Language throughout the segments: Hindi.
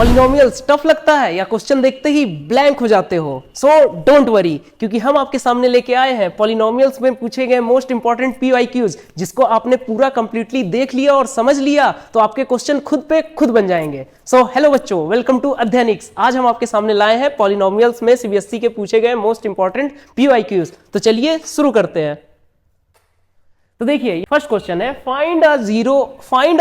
पॉलिनोमियल्स टफ लगता है या क्वेश्चन देखते ही ब्लैंक हो जाते हो? सो डोंट वरी, क्योंकि हम आपके सामने लेके आए हैं पॉलिनोमियल्स में पूछे गए मोस्ट इंपॉर्टेंट पीवाईक्यूज, जिसको आपने पूरा कंप्लीटली देख लिया और समझ लिया तो आपके क्वेश्चन खुद पे खुद बन जाएंगे। सो हेलो बच्चों, वेलकम टू अध्ययनिक्स। आज हम आपके सामने लाए हैं पॉलिनोमियल्स में सीबीएसई के पूछे गए मोस्ट इंपॉर्टेंट पीवाईक्यूज। तो चलिए शुरू करते हैं। तो देखिए फर्स्ट क्वेश्चन है, find a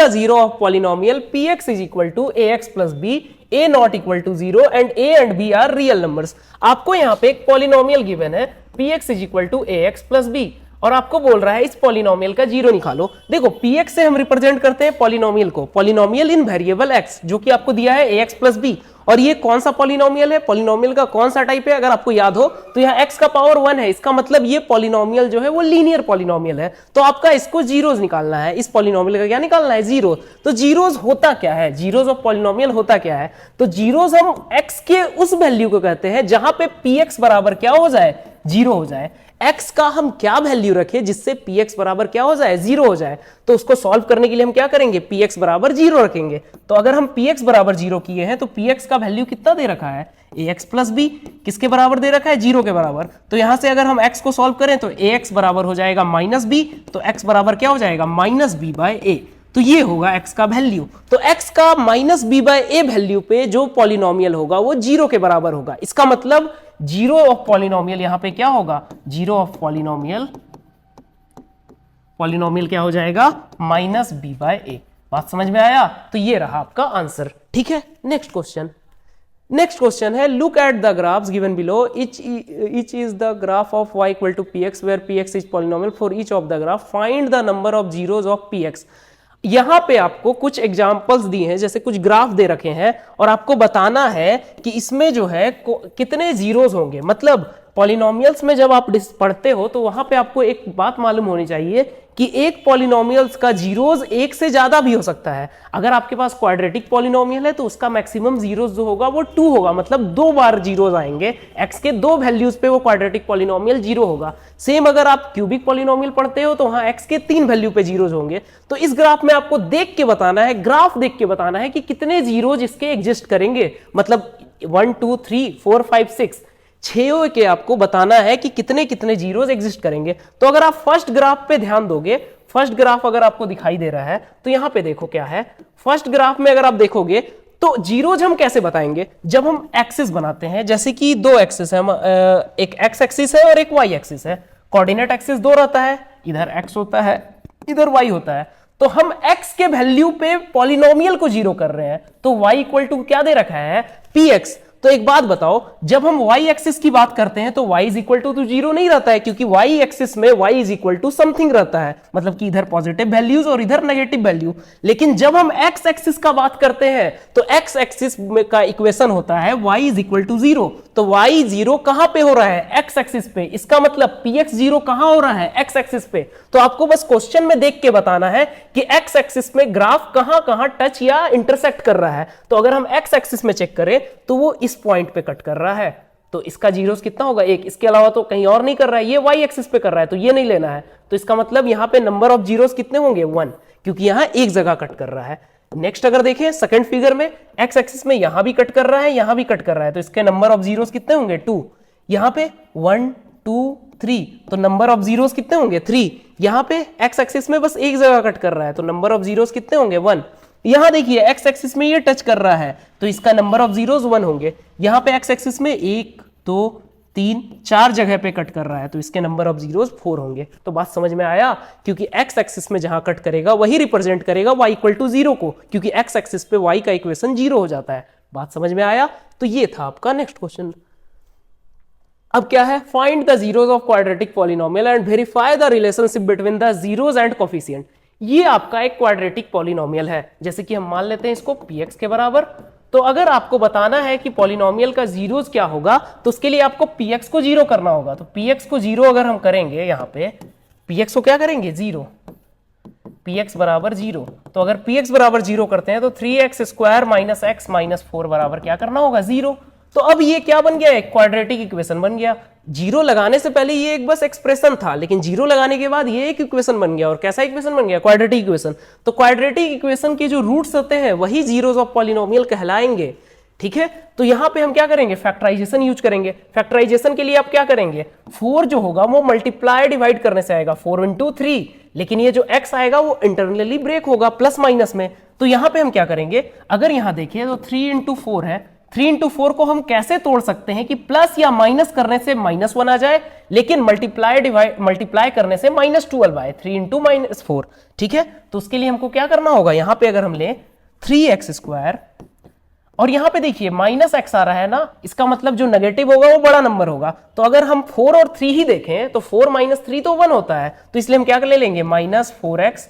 zero of polynomial px is equal to ax plus b, a not equal to 0 and a and b are real numbers. आपको यहाँ पे एक पॉलिनोमियल गिवन है px is equal to ax plus b और आपको बोल रहा है इस पॉलिनोमियल का जीरो निकालो। देखो px से हम रिप्रेजेंट करते हैं पॉलिनोमियल को, पॉलिनोमियल इन वेरिएबल x, जो कि आपको दिया है ax प्लस b। और ये कौन सा पॉलिनोमियल है, पॉलिनोमियल का कौन सा टाइप है, अगर आपको याद हो तो यहाँ x का पावर 1 है, इसका मतलब ये पॉलिनोमियल जो है वो लीनियर पॉलिनोमियल है। तो आपका इसको जीरोस निकालना है, इस पॉलिनोमियल का क्या निकालना है, जीरो। तो जीरोस होता क्या है, जीरोस ऑफ पॉलिनोमियल होता क्या है? तो जीरोस हम x के उस वैल्यू को कहते हैं जहां पे px बराबर क्या हो जाए, जीरो हो जाए। x का हम क्या वैल्यू रखें जिससे px बराबर क्या हो जाए, जीरो हो जाए। तो उसको सॉल्व करने के लिए हम क्या करेंगे, px बराबर जीरो रखेंगे। तो अगर हम px बराबर जीरो किए हैं तो px का वैल्यू कितना दे रखा है, ax प्लस b, किसके बराबर दे रखा है, जीरो के बराबर। तो यहां से अगर हम x को सॉल्व करें तो ax बराबर हो जाएगा माइनस b, तो x बराबर क्या हो जाएगा, माइनस b बाय a। तो ये होगा x का वैल्यू। तो x का minus b by a value पे जो पॉलिनोमियल होगा वो जीरो के बराबर होगा। इसका मतलब जीरो ऑफ पॉलिनोमियल यहां पे क्या होगा, जीरो ऑफ पॉलिनोमियल क्या हो जाएगा, माइनस b बाय a। बात समझ में आया? तो ये रहा आपका आंसर। ठीक है, नेक्स्ट क्वेश्चन है, look at the graphs given below, each is the graph of y equal to px where px is polynomial for each of the graph, find the number of zeros of px। यहां पे आपको कुछ एग्जांपल्स दी हैं, जैसे कुछ ग्राफ दे रखे हैं और आपको बताना है कि इसमें जो है कितने जीरोस होंगे। मतलब पॉलिनोमियल्स में जब आप पढ़ते हो तो वहां पे आपको एक बात मालूम होनी चाहिए कि एक पॉलिनोमियल्स का जीरोस एक से ज्यादा भी हो सकता है। अगर आपके पास क्वाड्रेटिक पॉलिनोमियल है तो उसका मैक्सिमम जीरोस जो होगा वो 2 होगा, मतलब 2 बार जीरोस आएंगे, x के 2 वैल्यूज पे वो क्वाड्रेटिक पॉलिनोमियल जीरो होगा। सेम अगर आप क्यूबिक पॉलिनोमियल पढ़ते हो तो वहां x के 3 वैल्यू पे जीरोस होंगे। तो इस ग्राफ में आपको देख के बताना है, ग्राफ देख के बताना है कि कितने जीरोस इसके एग्जिस्ट करेंगे। मतलब 1 2 3 4 5 6 6 के आपको बताना है कि कितने कितने जीरोस एग्जिस्ट करेंगे। तो अगर आप फर्स्ट ग्राफ पे ध्यान दोगे, फर्स्ट ग्राफ अगर आपको दिखाई दे रहा है तो यहां पे देखो क्या है, फर्स्ट ग्राफ में अगर आप देखोगे तो जीरोज हम कैसे बताएंगे, जब हम एक्सिस बनाते हैं, जैसे कि 2 एक्सिस है, एक एक्स एक्सिस है और एक वाई एक्सिस है। कोऑर्डिनेट एक्सिस 2 रहता है, इधर x होता है, इधर y होता है। तो हम x के वैल्यू पे पॉलिनोमियल को जीरो कर रहे हैं, तो y इक्वल टू क्या दे रखा है, px। तो एक बात बताओ, जब हम y एक्सिस की बात करते हैं तो y is equal to zero नहीं रहता है, क्योंकि y एक्सिस में y is equal to something रहता है, मतलब कि इधर पॉजिटिव वैल्यूज और इधर नेगेटिव वैल्यू। लेकिन जब हम x एक्सिस का बात करते हैं तो x एक्सिस का इक्वेशन होता है y is equal to zero. तो y जीरो कहां पे हो रहा है, x एक्सिस पे। इसका मतलब px जीरो कहां हो रहा है, x एक्सिस पे। तो आपको बस क्वेश्चन में देख के बताना है कि x एक्सिस में ग्राफ कहां कहां टच या इंटरसेक्ट कर रहा है। तो अगर हम x एक्सिस में चेक करें तो वो इस पॉइंट पे कट कर रहा है, तो इसका जीरोस कितना होगा, 1। इसके अलावा तो कहीं और नहीं कर रहा है, ये y एक्सिस पे कर रहा है, तो ये नहीं लेना है। तो इसका मतलब यहां पे नंबर ऑफ जीरोस कितने होंगे, 1, क्योंकि यहां एक जगह कट कर रहा है। नेक्स्ट अगर देखें सेकंड फिगर में, x एक्सिस में यहां भी कट कर रहा है, यहां भी कट कर रहा है, तो इसके नंबर ऑफ जीरोस कितने होंगे, 2। यहां पे 1 2 3, तो नंबर ऑफ जीरोस कितने होंगे, 3। यहां पे x एक्सिस में बस एक जगह कट कर रहा है, तो नंबर ऑफ जीरोस कितने होंगे, 1। यहां देखिए x एक्सिस में ये टच कर रहा है, तो इसका नंबर ऑफ जीरोस 1 होंगे। यहां पे x एक्सिस में 1 2 3 4 जगह पे कट कर रहा है, तो इसके नंबर ऑफ जीरोस 4 होंगे। तो बात समझ में आया, क्योंकि x एक्सिस में जहां कट करेगा वही रिप्रेजेंट करेगा y इक्वल टू 0 को, क्योंकि x एक्सिस पे y का इक्वेशन 0 हो जाता है। बात समझ में आया? तो ये था आपका नेक्स्ट क्वेश्चन। अब क्या है, find the zeros of quadratic polynomial and verify the relationship between the zeros and coefficient. ये आपका एक क्वाड्रेटिक पॉलिनोमियल है, जैसे कि हम मान लेते हैं इसको px के बराबर। तो अगर आपको बताना है कि पॉलिनोमियल का जीरोस क्या होगा तो उसके लिए आपको px को जीरो करना होगा। तो px को जीरो अगर हम करेंगे, यहां पे px को क्या करेंगे, जीरो, px बराबर जीरो। तो अगर px बराबर जीरो करते हैं तो 3x square minus x minus 4 बराबर क्या करना होगा, जीरो। तो अब ये क्या बन गया, एक क्वाड्रेटिक इक्वेशन बन गया। जीरो लगाने से पहले ये एक बस एक्सप्रेशन था, लेकिन जीरो लगाने के बाद ये एक इक्वेशन बन गया। और कैसा इक्वेशन बन गया, क्वाड्रेटिक इक्वेशन। तो क्वाड्रेटिक इक्वेशन के जो रूट्स होते हैं वही जीरोस ऑफ पॉलिनोमियल कहलाएंगे। ठीक है, तो यहां पे हम क्या करेंगे, फैक्टराइजेशन यूज करेंगे। फैक्टराइजेशन के लिए आप क्या करेंगे, 4 जो होगा वो मल्टीप्लाई डिवाइड करने से आएगा, 4 इंटू 3, लेकिन ये जो x आएगा वो इंटरनली ब्रेक होगा प्लस माइनस में। तो यहां पे हम क्या करेंगे, अगर यहां देखिए तो 3 इंटू 4 है, 3 इंटू 4 को हम कैसे तोड़ सकते हैं कि प्लस या माइनस करने से -1 आ जाए, लेकिन मल्टीप्लाई करने से -12 आए, 3 इंटू -4। ठीक है, तो उसके लिए हमको क्या करना होगा, यहां पे अगर हम ले 3x² और यहां पे देखिए -x आ रहा है ना, इसका मतलब जो नेगेटिव होगा वो बड़ा नंबर होगा। तो अगर हम 4 और 3 ही देखें तो 4 - 3 तो 1 होता है, तो इसलिए हम क्या कर ले लेंगे, -4x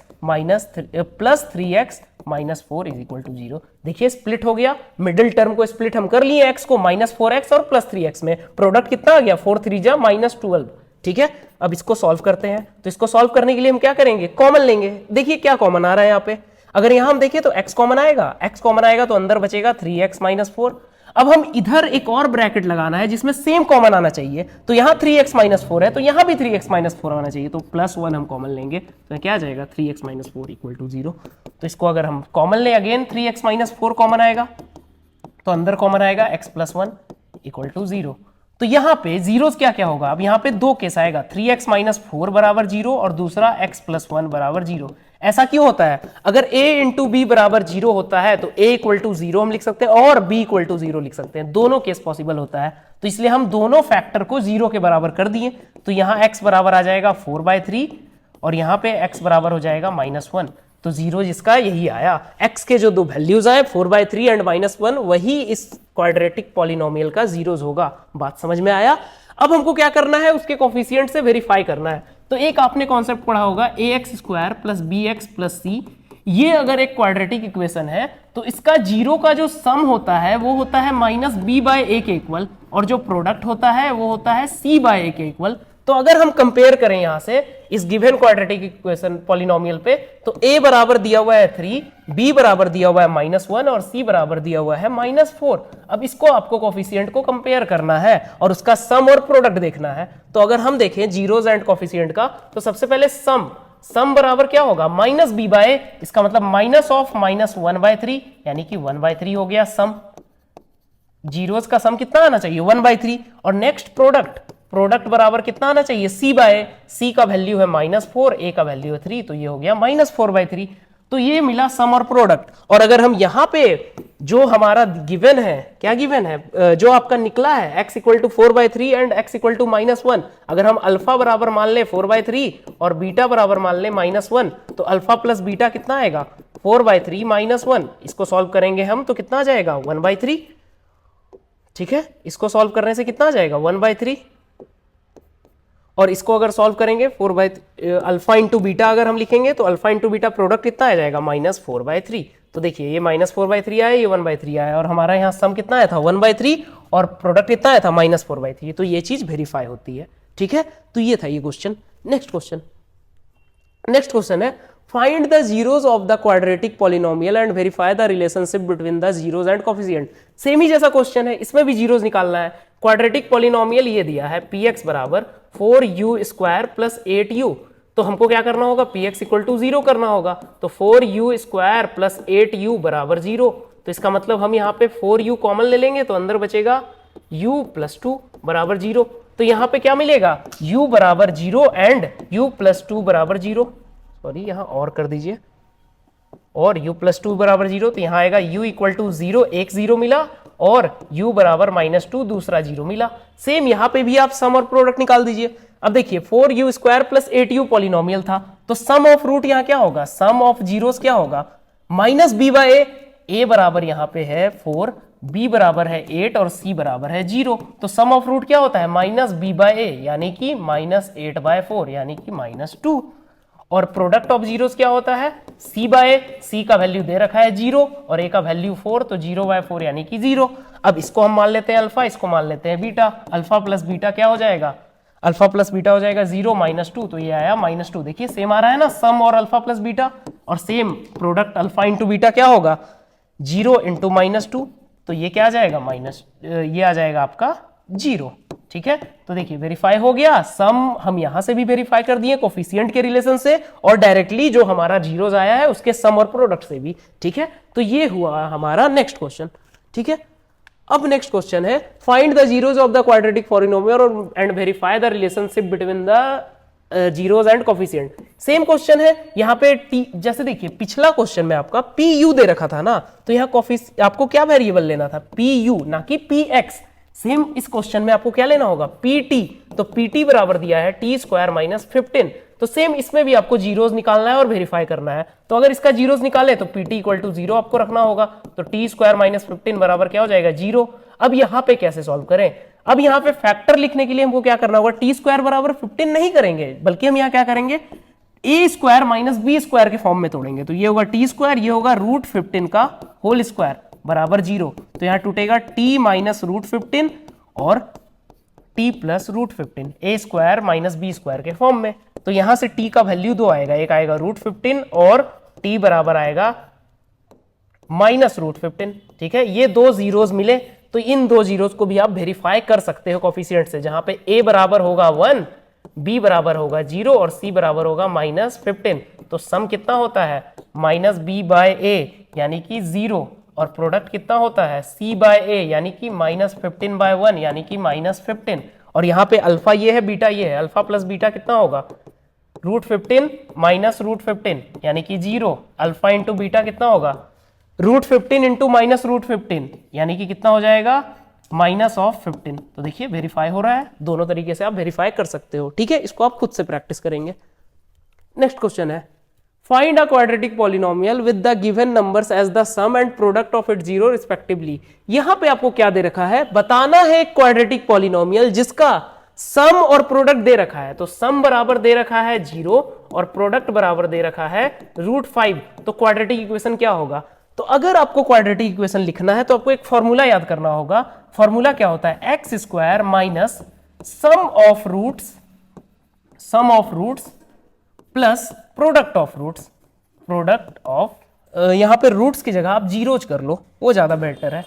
plus 3x -4 is equal to 0। देखिए स्प्लिट हो गया, मिडिल टर्म को स्प्लिट हम कर लिए, x को -4x और +3x में, प्रोडक्ट कितना आ गया, 4 3 जा -12। ठीक है, अब इसको सॉल्व करते हैं। तो इसको सॉल्व करने के लिए हम क्या करेंगे, कॉमन लेंगे। देखिए क्या कॉमन आ रहा है यहाँ पे, अगर यहां हम देखें तो x कॉमन आएगा, x कॉमन आएगा तो अंदर बचेगा 3x -4। अब हम इधर एक और ब्रैकेट लगाना है जिसमें सेम कॉमन आना चाहिए, तो यहां 3x -4 है तो यहां भी 3x -4 आना चाहिए, तो +1 हम कॉमन लेंगे, तो क्या आ जाएगा 3x -4 इक्वल टू 0। तो इसको अगर हम कॉमन ले, अगेन 3x -4 कॉमन आएगा, तो अंदर कॉमन आएगा x +1 इक्वल टू 0। तो यहां पे जीरोस क्या क्या होगा, अब यहां पे दो केस आएगा, 3x -4 बराबर 0 और दूसरा x +1 बराबर 0। ऐसा क्यों होता है, अगर a इंटू बी बराबर 0 होता है तो a इक्वल टू 0 हम लिख सकते हैं और b इक्वल टू 0 लिख सकते हैं, दोनों केस पॉसिबल होता है। तो इसलिए हम दोनों फैक्टर को 0 के बराबर कर दिए, तो यहां x बराबर आ जाएगा 4/3 और यहां पे x बराबर हो जाएगा -1। तो 0 जिसका यही आया, x के जो दो वैल्यूज आए 4/3 एंड -1, वही इस क्वाड्रेटिक पॉलिनोमियल का जीरोस होगा। बात समझ में आया। अब हमको क्या करना है, उसके कोफिशिएंट से वेरीफाई करना है। तो एक आपने कॉन्सेप्ट पढ़ा होगा ax² + bx + c, ये अगर एक क्वाड्रेटिक इक्वेशन है तो इसका जीरो का जो सम होता है वो होता है -b/a के इक्वल, और जो प्रोडक्ट होता है वो होता है c/a के इक्वल। तो अगर हम कंपेयर करें यहां से इस गिवन क्वाड्रेटिक इक्वेशन पॉलिनोमियल पे, तो a बराबर दिया हुआ है 3, b बराबर दिया हुआ है -1 और c बराबर दिया हुआ है -4। अब इसको आपको कोफिशिएंट को कंपेयर करना है और उसका सम और प्रोडक्ट देखना है। तो अगर हम देखें जीरोस एंड कोफिशिएंट का, तो सबसे पहले सम बराबर क्या होगा, -b/a, इसका मतलब -1/3 यानी कि 1/3 हो गया सम। जीरोस का सम कितना आना चाहिए, 1/3। और नेक्स्ट प्रोडक्ट बराबर कितना आना चाहिए, c/a, c का वैल्यू है -4, a का वैल्यू है 3, तो ये हो गया -4/3। तो ये मिला सम और प्रोडक्ट। और अगर हम यहां पे जो हमारा गिवन है, क्या गिवन है, जो आपका निकला है x equal to 4/3 and x equal to -1, अगर हम अल्फा बराबर मान ले 4/3 और बीटा बराबर मान ले -1, तो अल्फा प्लस बीटा कितना आएगा, 4/3 -1। इसको सॉल्व करेंगे हम तो कितना आ जाएगा, 1/3। ठीक है, इसको सॉल्व करने से कितना आ जाएगा, 1/3। और इसको अगर सॉल्व करेंगे अल्फा इंटू बीटा अगर हम लिखेंगे तो अल्फा इंटू बीटा प्रोडक्ट कितना आ जाएगा, -4/3। तो देखिए ये -4/3 आया, ये 1/3 आया, और हमारा यहाँ सम कितना आया था, 1/3, और प्रोडक्ट कितना आया था, -4/3। तो ये चीज वेरीफाई होती है। ठीक है, तो ये था ये क्वेश्चन। नेक्स्ट क्वेश्चन है, find the zeros of the quadratic polynomial and verify the relationship between the zeros and coefficient. Same ही जैसा क्वेश्चन है, इसमें भी जीरोस निकालना है। क्वाड्रेटिक पॉलिनोमियल ये दिया है px बराबर 4u² + 8u, तो हमको क्या करना होगा, px इक्वल टू 0 करना होगा। तो 4u² + 8u बराबर 0। तो इसका मतलब हम यहाँ पे 4u कॉमन ले लेंगे तो अंदर बचेगा u + 2 बराबर 0। तो यहाँ पे क्या मिलेगा, u बराबर 0 एंड u + 2 बराबर 0। सॉरी, यहाँ और कर दीजिए, और u + 2 बराबर 0, तो यहाँ आएगा u इक्वल टू 0, एक 0 मिला, और u बराबर -2 दूसरा 0 मिला। सेम यहाँ पे भी आप सम और प्रोडक्ट निकाल दीजिए। अब देखिए 4u² + 8u पॉलिनोमियल था, तो सम ऑफ रूट यहाँ क्या होगा, सम ऑफ जीरोस क्या होगा, -b/a। a बराबर यहाँ पे है 4, b बराबर है 8 और c बराबर है 0। तो सम ऑफ रूट क्या होता है, -b/a यानी कि -8/4 यानी कि -2। और प्रोडक्ट ऑफ जीरोस क्या होता है, c/a, c का वैल्यू दे रखा है 0 और a का वैल्यू 4, तो 0/4 यानी कि 0। अब इसको हम मान लेते हैं अल्फा, इसको मान लेते हैं बीटा। अल्फा प्लस बीटा क्या हो जाएगा, अल्फा प्लस बीटा हो जाएगा 0 -2, तो ये आया -2। देखिए सेम आ रहा है ना, सम और अल्फा प्लस बीटा, और same product alpha into beta क्या होगा, 0 इंटू -2, तो ये क्या आ जाएगा, ये आ जाएगा आपका 0। ठीक है, तो देखिए वेरीफाई हो गया। सम हम यहां से भी वेरीफाई कर दिए कोफिशिएंट के रिलेशन से, और डायरेक्टली जो हमारा जीरोस आया है उसके सम और प्रोडक्ट से भी। ठीक है, तो ये हुआ हमारा नेक्स्ट क्वेश्चन। ठीक है, अब नेक्स्ट क्वेश्चन है find the zeros of the quadratic polynomial and verify the relationship between the zeros and coefficient. Same question है यहाँ पे टी, जैसे देखिए पिछला क्वेश्चन में आपका पी यू दे रखा था ना, तो यहाँ आपको क्या वेरिएबल लेना था, पी यू ना कि पी एक्स। सेम इस क्वेश्चन में आपको क्या लेना होगा, पी टी। तो पी टी बराबर दिया है टी स्क्वायर माइनस 15। तो सेम इसमें भी आपको जीरोज निकालना है और वेरीफाई करना है। तो अगर इसका जीरोज निकाले तो पी टी इक्वल टू 0 आपको रखना होगा। तो टी स्क्वायर माइनस 15 बराबर क्या हो जाएगा, 0। अब यहाँ पे कैसे सॉल्व करें, अब यहाँ पे फैक्टर लिखने के लिए हमको क्या करना होगा, टी स्क्वायर बराबर 15 नहीं करेंगे, बल्कि हम यहाँ क्या करेंगे, ए स्क्वायर माइनस बी स्क्वायर के फॉर्म में तोड़ेंगे। तो ये होगा टी स्क्वायर, ये होगा रूट 15 का होल स्क्वायर बराबर 0। तो यहाँ टूटेगा टी माइनस रूट 15 और टी प्लस रूट 15 ए स्क्वायर माइनस बी स्क्वायर के फॉर्म में। तो यहां से टी का वैल्यू 2 आएगा, एक आएगा रूट 15 और टी बराबर आएगा माइनस रूट 15। ठीक है, ये दो जीरोस मिले, तो इन दो जीरोस को भी आप वेरीफाई कर सकते हो कोफिशिएंट से, जहां पे ए बराबर होगा 1, बी बराबर होगा 0 और सी बराबर होगा माइनस 15। तो सम कितना होता है, माइनस बी बाय ए यानी कि 0, और प्रोडक्ट कितना होता है, c बाय ए यानी कि माइनस 15 बाय 1 यानी कि माइनस 15। और यहाँ पे अल्फा ये है, बीटा ये है, अल्फा प्लस बीटा कितना होगा, रूट 15 माइनस रूट 15 यानी कि 0। अल्फा इंटू बीटा कितना होगा, रूट 15 इंटू माइनस रूट 15 यानी कि कितना हो जाएगा, माइनस ऑफ 15। तो देखिए वेरीफाई हो रहा है, दोनों तरीके से आप वेरीफाई कर सकते हो। ठीक है, इसको आप खुद से प्रैक्टिस करेंगे। नेक्स्ट क्वेश्चन है find a quadratic polynomial with the given numbers as the sum and product of it 0 respectively. यहां पे आपको क्या दे रखा है, बताना है एक क्वाड्रेटिक पॉलिनोमियल जिसका सम और प्रोडक्ट दे रखा है। तो सम बराबर दे रखा है 0 और प्रोडक्ट बराबर दे रखा है रूट 5। तो क्वाड्रेटिक इक्वेशन क्या होगा, तो अगर आपको क्वाड्रेटिक इक्वेशन लिखना है तो आपको एक फॉर्मूला याद करना होगा। फॉर्मूला क्या होता है, x square minus sum of roots plus product of roots. Product of यहां पे रूट्स की जगह आप जीरोज कर लो, वो ज्यादा बेटर है।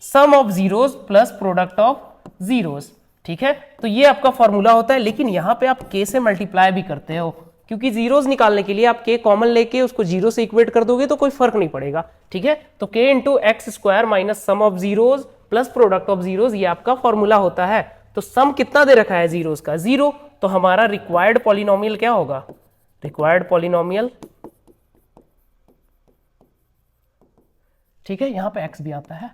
Sum of zeros plus product of zeros. ठीक है, तो ये आपका फॉर्मूला होता है, लेकिन यहां पे आप के से मल्टीप्लाई भी करते हो, क्योंकि जीरोज निकालने के लिए आप के कॉमन लेके उसको जीरो से इक्वेट कर दोगे तो कोई फर्क नहीं पड़ेगा। ठीक है, तो के into x square minus sum of zeros plus product of zeros, ये आपका फॉर्मूला होता है। तो सम कितना दे रखा है जीरोज का, 0। तो हमारा रिक्वायर्ड पॉलिनोमियल क्या होगा, रिक्वायर्ड पॉलिनोमियल, ठीक है, यहां पे x भी आता है,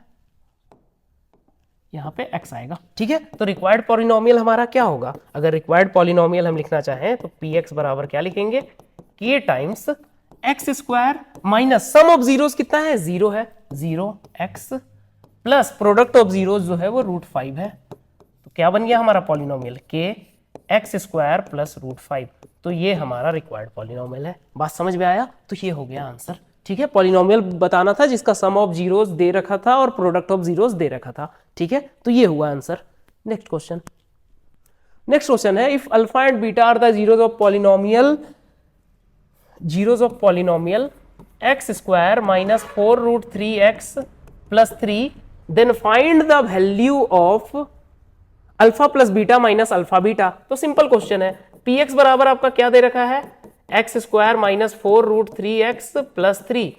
यहां पे x आएगा। ठीक है, तो रिक्वायर्ड पॉलिनोमियल हमारा क्या होगा, अगर रिक्वायर्ड पॉलिनोमियल हम लिखना चाहें तो px बराबर क्या लिखेंगे, k times x square minus sum of zeros कितना है, 0 है, 0x plus product of zeros जो है वो रूट 5 है। तो क्या बन गया हमारा polynomial, k x square plus root 5। तो ये हमारा रिक्वायर्ड पॉलिनोमियल है। बात समझ में आया, तो ये हो गया आंसर। ठीक है, पॉलिनोमियल बताना था जिसका सम ऑफ जीरोस दे रखा था और प्रोडक्ट ऑफ जीरोस दे रखा था। ठीक है, तो ये हुआ आंसर। नेक्स्ट क्वेश्चन है if alpha and beta are the zeros of polynomial x square minus 4 root 3x plus 3 then find the value of alpha plus beta minus alpha beta. तो सिंपल क्वेश्चन है, px बराबर आपका क्या दे रखा है, x square minus 4 root 3x plus 3।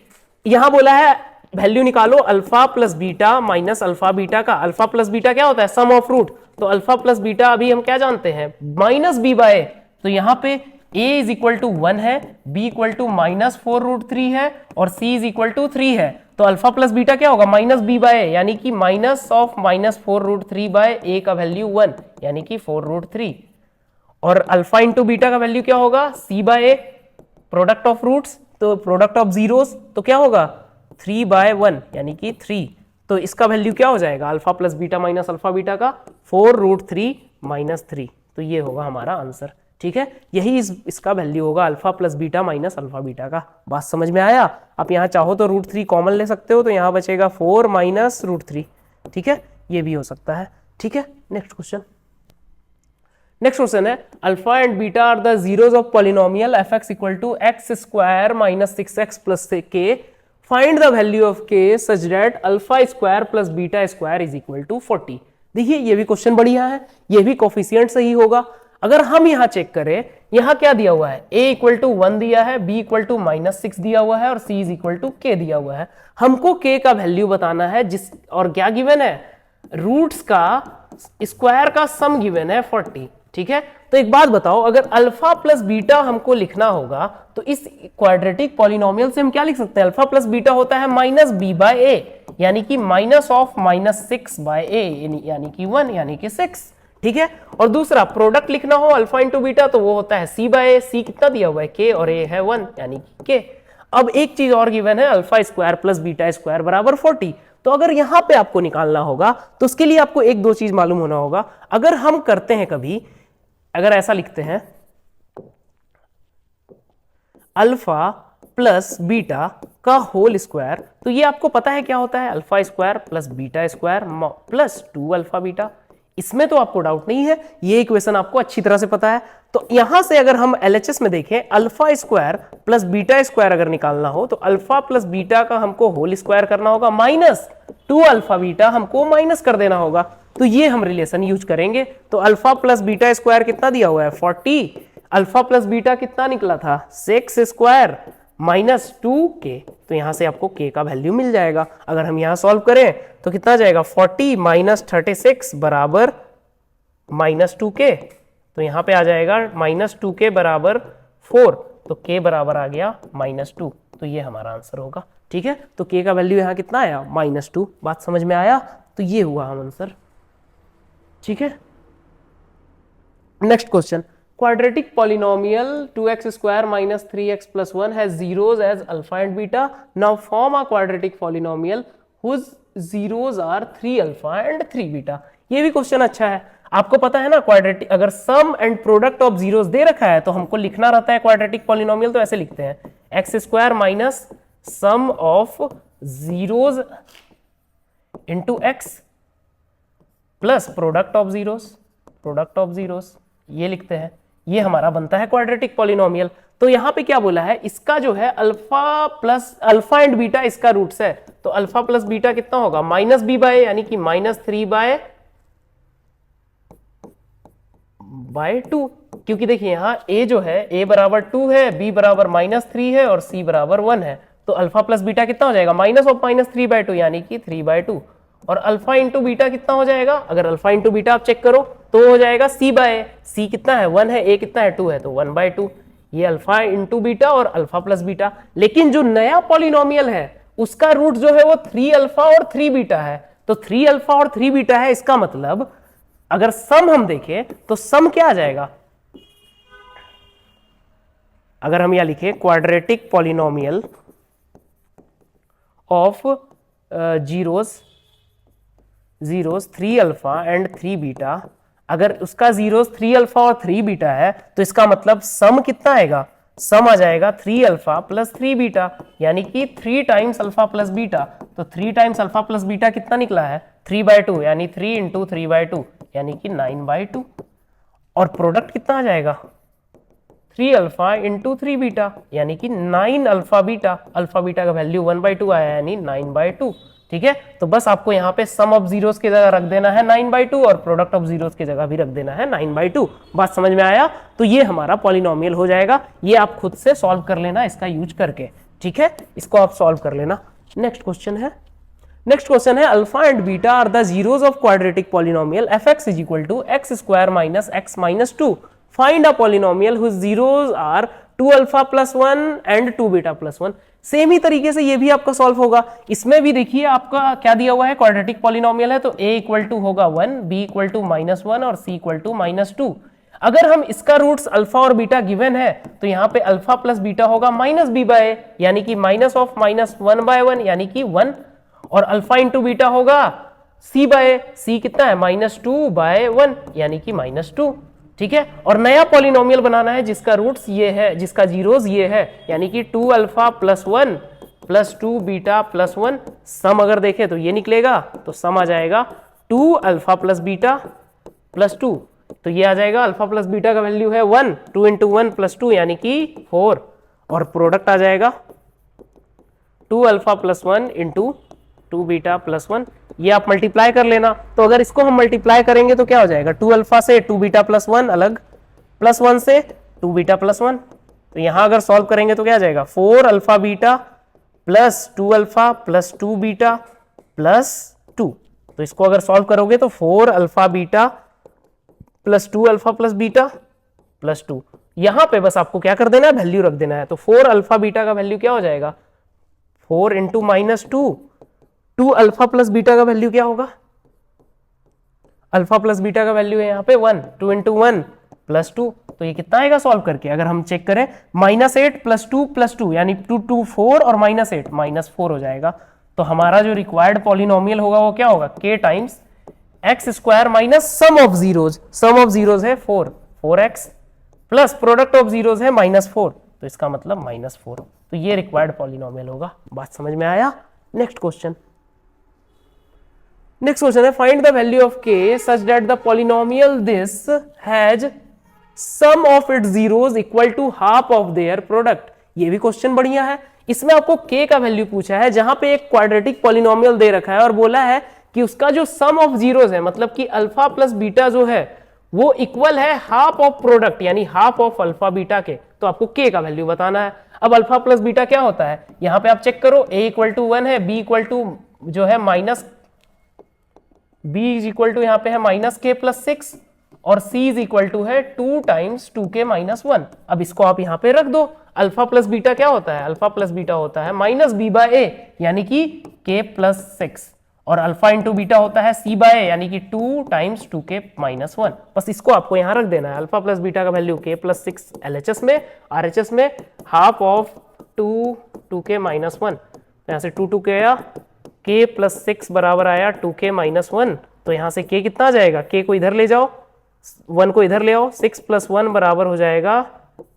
यहां बोला है वैल्यू निकालो alpha plus beta minus alpha beta का। अल्फा प्लस बीटा क्या होता है, सम ऑफ रूट। तो अल्फा प्लस बीटा अभी हम क्या जानते हैं, माइनस बी बाय। तो यहां पे a इज इक्वल टू 1 है, b equal to minus 4 root 3 है और c इज इक्वल टू 3 है। तो अल्फा प्लस बीटा क्या होगा, माइनस बी बाय, यानी कि minus of minus 4 root 3 by a का वैल्यू 1 यानी कि 4 रूट 3। और अल्फा इंटू बीटा का वैल्यू क्या होगा, c by a, product of roots तो प्रोडक्ट ऑफ जीरोस तो क्या होगा 3 बाय 1 यानी कि 3। तो इसका वैल्यू क्या हो जाएगा, alpha plus beta minus alpha beta का 4 रूट 3 माइनस 3। तो ये होगा हमारा आंसर। ठीक है, यही इसका वैल्यू होगा alpha plus beta minus alpha beta का। बात समझ में आया। आप यहाँ चाहो तो रूट 3 कॉमन ले सकते हो, तो यहाँ बचेगा 4 माइनस रूट 3। ठीक है, ये भी हो सकता है। ठीक है, नेक्स्ट क्वेश्चन है alpha and beta are the zeros of polynomial fx equal to x square minus 6x plus k। Find the value of k such that alpha square plus beta square is equal to 40। देखिए ये भी क्वेश्चन बढ़िया है, ये भी कोफिशिएंट सही होगा। अगर हम यहां चेक करें, यहां क्या दिया हुआ है, a इक्वल टू 1 दिया है, b इक्वल टू माइनस 6 दिया हुआ है और c is equal to k दिया हुआ है। हमको k का वैल्यू बताना है, जिस और क्या गिवन है, रूट्स का स्क्वायर का सम गिवन है 40, ठीक है। तो एक बात बताओ, अगर अल्फा प्लस बीटा हमको लिखना होगा तो इस क्वाड्रेटिक पॉलिनोमियल से हम क्या लिख सकते हैं? अल्फा प्लस बीटा होता है माइनस बी बाय ए, यानी कि माइनस ऑफ माइनस 6 बाय ए, यानी कि 1, यानी कि 6, ठीक है। और दूसरा प्रोडक्ट लिखना हो अल्फा इंटू बीटा तो वो होता है सी बाय ए, सी कितना दिया हुआ है के, और ए है 1, यानी कि के। अब एक चीज और गिवन है, alpha square plus beta square बराबर 40। तो अगर यहां पे आपको निकालना होगा तो उसके लिए आपको एक दो चीज मालूम होना होगा। अगर हम करते हैं कभी, अगर ऐसा लिखते हैं अल्फा प्लस बीटा का होल स्क्वायर, तो ये आपको पता है क्या होता है? Alpha square plus beta square plus 2 alpha beta. इसमें तो आपको डाउट नहीं है, ये इक्वेशन आपको अच्छी तरह से पता है। तो यहां से अगर हम एलएचएस में देखें, alpha square plus beta square अगर निकालना हो तो अल्फा प्लस बीटा का हमको होल स्क्वायर करना होगा, माइनस 2 अल्फा बीटा हमको माइनस कर देना होगा। तो ये हम रिलेशन यूज करेंगे। तो अल्फा प्लस बीटा स्क्वायर कितना दिया हुआ है? 40। अल्फा प्लस बीटा कितना निकला था? 6 स्क्वायर माइनस 2k। तो यहां से आपको k का वैल्यू मिल जाएगा। अगर हम यहां सॉल्व करें तो कितना जाएगा? 40 माइनस 36 बराबर माइनस 2k। तो यहां पे आ जाएगा माइनस 2k बराबर 4। तो k बराबर आ गया -2। तो ये हमारा आंसर होगा, ठीक है। तो k का वैल्यू यहां कितना आया? -2। बात समझ में आया? तो ये हुआ हम आंसर, ठीक है। Next question, quadratic polynomial 2x square minus 3x plus 1 has zeros as alpha and beta. Now form a quadratic polynomial whose zeros are 3 alpha and 3 beta. ये भी क्वेश्चन अच्छा है। आपको पता है ना, क्वाड्रेटिक अगर सम एंड प्रोडक्ट ऑफ जीरोस दे रखा है तो हमको लिखना रहता है क्वाड्रेटिक पॉलिनोमियल। तो ऐसे लिखते हैं x square minus sum of zeros into x plus product of zeros, ये लिखते हैं। ये हमारा बनता है क्वाड्रेटिक पॉलिनोमियल। तो यहां पे क्या बोला है? इसका जो है अल्फा एंड बीटा इसका रूट्स है। तो अल्फा प्लस बीटा कितना होगा? माइनस बी बाय, यानी कि -3 बाय 2। क्योंकि देखिए यहां a जो है a बराबर 2 है, b बराबर -3 है और c बराबर 1 है। तो अल्फा प्लस बीटा कितना हो जाएगा? माइनस ऑफ -3/2, यानी कि 3/2। और अल्फा इंटू बीटा कितना हो जाएगा? अगर अल्फा इंटू बीटा आप चेक करो तो हो जाएगा c बाय, c कितना है? 1 है, a कितना है? 2 है, तो 1/2। ये अल्फा इंटू बीटा और अल्फा प्लस बीटा। लेकिन जो नया पॉलिनोमियल है उसका रूट जो है वो 3 अल्फा और 3 बीटा है। तो 3 अल्फा और 3 बीटा है, इसका मतलब अगर सम हम देखें तो सम क्या आ जाएगा? अगर हम यहां लिखें quadratic polynomial of zeros 3 alpha and 3 beta, अगर उसका जीरोस 3 अल्फा और 3 बीटा है तो इसका मतलब सम कितना आएगा? सम आ जाएगा 3 अल्फा प्लस 3 बीटा, यानी कि 3 टाइम्स अल्फा प्लस बीटा। तो 3 टाइम्स अल्फा प्लस बीटा कितना निकला है? 3/2, यानी 3 इंटू 3/2, यानी कि 9/2। और प्रोडक्ट कितना आ जाएगा? 3 अल्फा इंटू 3 बीटा, यानी कि 9 अल्फा बीटा। अल्फा बीटा का वैल्यू 1/2 आया, यानी 9/2, ठीक है। तो बस आपको यहाँ पे सम ऑफ जीरोस की जगह रख देना है 9/2 और प्रोडक्ट ऑफ जीरोस की जगह भी रख देना है 9/2। बात समझ में आया? तो ये हमारा पॉलिनोमियल हो जाएगा। ये आप खुद से सॉल्व कर लेना इसका यूज करके, ठीक है। इसको आप सॉल्व कर लेना। नेक्स्ट क्वेश्चन है alpha and beta are the zeros of quadratic polynomial fx is equal to x square minus x minus 2। Find a polynomial whose zeros are 2 alpha plus 1 and 2 beta plus 1। Same ही तरीके से ये भी आपका सॉल्व होगा। इसमें भी देखिए आपका क्या दिया हुआ है? क्वाड्रेटिक पॉलिनोमियल है तो a इक्वल टू होगा 1, b इक्वल टू -1 और c इक्वल टू -2। अगर हम इसका रूट्स अल्फा और बीटा गिवन है तो यहाँ पे अल्फा प्लस बीटा होगा -b बाय, यानी कि माइनस ऑफ -1/1, यानी कि 1। और अल्फा इंटू बीटा होगा c बाय, c कितना है? -2/1, यानी कि -2, ठीक है। और नया पॉलिनोमियल बनाना है जिसका रूट्स ये है, जिसका जीरोस ये है, यानी कि 2 alpha plus 1 plus 2 beta plus 1। सम अगर देखें तो ये निकलेगा, तो सम आ जाएगा 2 अल्फा प्लस बीटा प्लस 2। तो ये आ जाएगा अल्फा प्लस बीटा का वैल्यू है 1, 2 इंटू 1 प्लस 2, यानी कि 4। और प्रोडक्ट आ जाएगा 2 alpha plus 1 into 2 beta plus 1। ये आप मल्टीप्लाई कर लेना। तो अगर इसको हम मल्टीप्लाई करेंगे तो क्या हो जाएगा? 2 अल्फा से 2 बीटा प्लस 1 अलग, प्लस 1 से 2 बीटा प्लस 1। तो यहां अगर सॉल्व करेंगे तो क्या आ जाएगा? 4 alpha beta plus 2 alpha plus 2 beta plus 2। तो इसको अगर सॉल्व करोगे तो 4 alpha beta plus 2 alpha plus beta plus 2, यहां पे बस आपको क्या कर देना है, वैल्यू रख देना है। तो 4 अल्फा बीटा का वैल्यू क्या हो जाएगा, 4 into minus 2 alpha plus beta का वैल्यू क्या होगा, अल्फा प्लस बीटा का वैल्यू है यहाँ पे 1, 2 इंटू 1 प्लस 2, तो ये कितना आएगा सॉल्व करके, अगर हम चेक करें -8 प्लस 2 यानी 2 4 और -8 -4 हो जाएगा। तो हमारा जो रिक्वायर्ड पॉलिनोमियल होगा वो क्या होगा, k times x square minus sum of zeros है 4x plus product of zeros है -4, तो इसका मतलब -4, तो ये रिक्वायर्ड पॉलिनोमियल होगा। बात समझ में आया। नेक्स्ट क्वेश्चन है, find the value of k such that the polynomial this has sum of its zeros equal to half of their product. ये भी क्वेश्चन बढ़िया है। इसमें आपको k का वैल्यू पूछा है, जहां पे एक क्वाड्रेटिक पॉलिनोमियल दे रखा है और बोला है कि उसका जो सम ऑफ जीरोज है, मतलब कि अल्फा प्लस बीटा जो है वो इक्वल है हाफ ऑफ प्रोडक्ट यानी हाफ ऑफ अल्फा बीटा के। तो आपको k का वैल्यू बताना है। अब अल्फा प्लस बीटा क्या होता है, यहां पे आप चेक करो, a इक्वल टू 1 है, b इक्वल टू जो है minus b is equal to यहाँ पे है -k प्लस 6 और c इज इक्वल टू है 2 टाइम्स 2k माइनस 1। अब इसको आप यहाँ पे रख दो। अल्फा प्लस बीटा क्या होता है, अल्फा प्लस बीटा होता है -b/a यानी कि k प्लस 6 और अल्फा इंटू बीटा होता है c/a यानी कि 2 टाइम्स 2k माइनस 1। बस इसको आपको यहाँ रख देना है। अल्फा प्लस बीटा का वैल्यू k प्लस 6 LHS में, RHS में हाफ ऑफ 2k माइनस 1, यहाँ से 2 गया, k प्लस 6 बराबर आया 2k माइनस 1, तो यहाँ से k कितना आ जाएगा, k को इधर ले जाओ, 1 को इधर ले आओ, 6 प्लस 1 बराबर हो जाएगा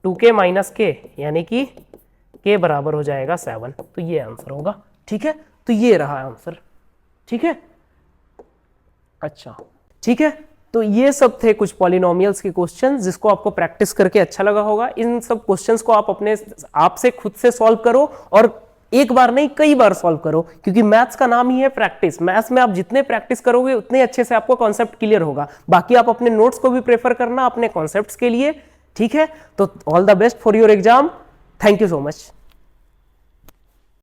2k माइनस k यानी कि k बराबर हो जाएगा 7। तो ये आंसर होगा। ठीक है, तो ये रहा आंसर। ठीक है, अच्छा ठीक है, तो ये सब थे कुछ पॉलिनोमियल्स के क्वेश्चंस जिसको आपको प्रैक्टिस करके अच्छा लगा होगा। इन सब क्वेश्चंस को आप अपने आप से खुद से सॉल्व करो और एक बार नहीं कई बार सॉल्व करो, क्योंकि मैथ्स का नाम ही है प्रैक्टिस। मैथ्स में आप जितने प्रैक्टिस करोगे उतने अच्छे से आपको कॉन्सेप्ट क्लियर होगा। बाकी आप अपने नोट्स को भी प्रेफर करना अपने कॉन्सेप्ट्स के लिए। ठीक है, तो all the best for your exam. Thank you so much.